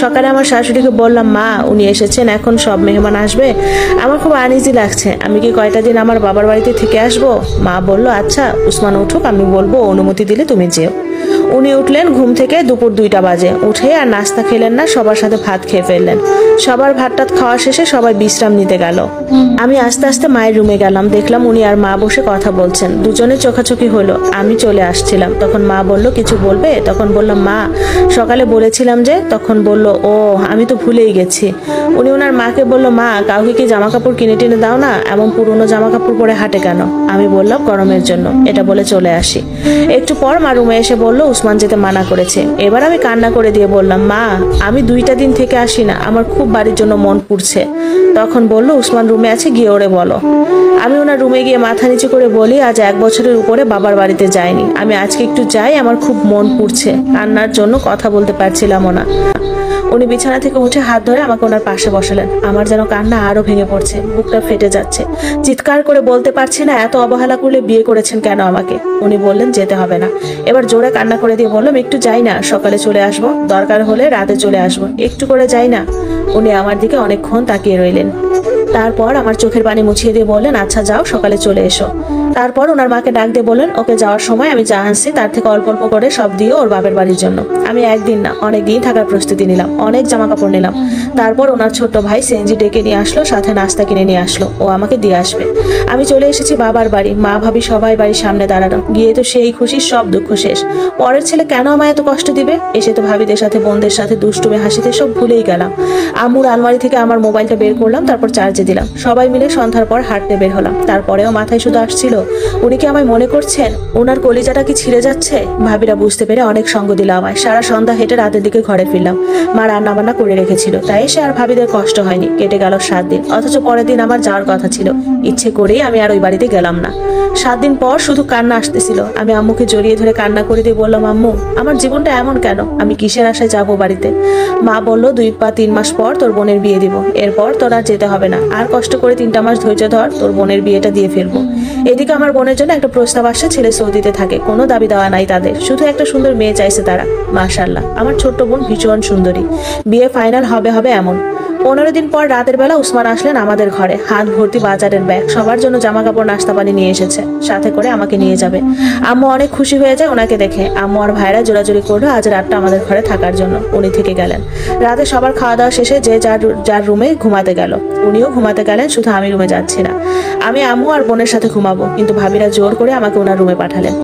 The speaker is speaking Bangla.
সকালে আমার শাশুড়িকে বললাম, মা উনি এসেছেন, এখন সব মেহমান আসবে, আমার খুব আনইজি লাগছে, আমি কি কয়টা দিন আমার বাবার বাড়িতে থেকে আসবো? মা বলল, আচ্ছা উসমান উঠুক, আমি বলবো, অনুমতি দিলে তুমি যেও। উনি উঠলেন ঘুম থেকে দুপুর 2টা বাজে। উঠে আর নাস্তা খেলেন না, সবার সাথে ভাত খেয়ে ফেললেন। সবার ভাত টাত খাওয়া শেষে সবাই বিশ্রাম নিতে গেল। আমি আস্তে আস্তে মায়ের রুমে গেলাম, দেখলাম উনি আর মা বসে কথা বলছেন। দুজনে চোখাচোখি হলো। আমি চলে আসছিলাম, তখন মা বলল, কিছু বলবে? তখন বললাম, মা সকালে বলেছিলাম যে। তখন বলল, ও আমি তো ভুলেই গেছি। উনি ওনার মাকে বলল, মা কাউকে কি জামা কাপড় কিনে টিনে দাও না, এমন পুরনো জামা কাপড় পরে হাঁটে কেন? আমি বললাম, গরমের জন্য। এটা বলে চলে আসি। একটু পর মা রুমে এসে বলল, উসমান যেতে মানা করেছে। এবার আমি কান্না করে দিয়ে বললাম, মা আমি 2টা দিন থেকে আসি না, আমার খুব বাড়ির জন্য মন পুড়ছে। তখন বলল, উসমান রুমে আছে, গিয়ে ওরে বলো। আমি ওনার রুমে গিয়ে মাথা নিচু করে বলি, আজ 1 বছরের উপরে বাবার বাড়িতে যাইনি, আমি আজকে একটু যাই, আমার খুব মন পুড়ছে। কান্নার জন্য কথা বলতে পারছিলাম না। উনি বিছানা থেকে উঠে হাত ধরে আমাকে ওনার পাশে বসালেন। আমার যেন কান্না আরো ভেঙে পড়ছে, বুকটা ফেটে যাচ্ছে। চিৎকার করে বলতে পারছি না, এত অবহেলা করলে বিয়ে করেছেন কেন আমাকে? উনি বললেন, যেতে হবে না। এবার জোরে কান্না করে দিয়ে বললাম, একটু যাই না, সকালে চলে আসবো, দরকার হলে রাতে চলে আসবো, একটু করে যাই না। উনি আমার দিকে অনেকক্ষণ তাকিয়ে রইলেন। তারপর আমার চোখের পানি মুছিয়ে দিয়ে বললেন, আচ্ছা যাও, সকালে চলে এসো। তারপর ওনার মাকে ডাক দিয়ে বললেন, ওকে যাওয়ার সময় আমি যা আনছি তার থেকে অল্প অল্প করে সব দিয়ে ওর বাপের বাড়ির জন্য। আমি একদিন না, অনেকদিন থাকার প্রস্তুতি নিলাম, অনেক জামা কাপড় নিলাম। তারপর ওনার ছোট্ট ভাই সিএনজি ডেকে নিয়ে আসলো, সাথে নাস্তা কিনে নিয়ে আসলো, ও আমাকে দিয়ে আসবে। আমি চলে এসেছি বাবার বাড়ি। মা ভাবি সবাই বাড়ির সামনে দাঁড়ানো। গিয়ে তো সেই খুশি, সব দুঃখ শেষ। পরের ছেলে কেন আমায় এত কষ্ট দিবে? এসে তো ভাবিদের সাথে, বোনদের সাথে দুষ্টুমে হাসিতে সব ভুলেই গেলাম। আম্মুর আলমারি থেকে আমার মোবাইলটা বের করলাম, তারপর চার্জে দিলাম। সবাই মিলে সন্ধ্যার পর হাঁটতে বের হলাম। তারপরেও মাথায় শুধু আসছিল, উনি কি আমায় মনে করছেন? ওনার কলিজাটা কি ছিঁড়ে যাচ্ছে? ভাবিরা বুঝতে পেরে অনেক সঙ্গ দিল আমায়। সারা সন্ধ্যা হেঁটে রাতের দিকে ঘরে ফিরলাম। মা রান্না বান্না করে রেখেছিল, তাই সে আর ভাবিদের কষ্ট হয়নি। কেটে গেল 7 দিন, অথচ পরের দিন আমার যাওয়ার কথা ছিল। ইচ্ছে করেই আমি আর ওই বাড়িতে গেলাম না। 7 দিন পর শুধু কান্না আসতেছিল। আমি আম্মুকে জড়িয়ে ধরে কান্না করে দিয়ে বললাম, আম্মু আমার জীবনটা এমন কেন? আমি কিসের আশায় যাবো বাড়িতে? মা বলল, 2 বা 3 মাস পর তোর বোনের বিয়ে দিব, এরপর তোর আর যেতে হবে না, আর কষ্ট করে 3টা মাস ধৈর্য ধর, তোর বোনের বিয়েটা দিয়ে ফেলবো। এদিকে আমার বোনের জন্য একটা প্রস্তাব আসছে, ছেলে সৌদিতে থাকে, কোনো দাবি দেওয়া নাই তাদের, শুধু একটা সুন্দর মেয়ে চাইছে তারা। মাশাআল্লাহ, আমার ছোট্ট বোন ভীষণ সুন্দরী, বিয়ে ফাইনাল হবে হবে এমন। 15 দিন পর রাতের বেলা উসমান আসলেন আমাদের ঘরে, হাত ভর্তি বাজারের ব্যাগ, সবার জন্য জামা কাপড় নাস্তা পানি নিয়ে এসেছে, সাথে করে আমাকে নিয়ে যাবে। আম্মু অনেক খুশি হয়ে যায় ওনাকে দেখে। আম্মু আর ভাইরা জোরাজোরি করলো আজ রাতটা আমাদের ঘরে থাকার জন্য। উনি থেকে গেলেন। রাতে সবার খাওয়া দাওয়া শেষে যে যার রুমে ঘুমাতে গেল। উনিও ঘুমাতে গেলেন, শুধু আমি রুমে যাচ্ছি না। আমি আম্মু আর বোনের সাথে ঘুমাবো, কিন্তু ভাবিরা জোর করে আমাকে ওনার রুমে পাঠালেন।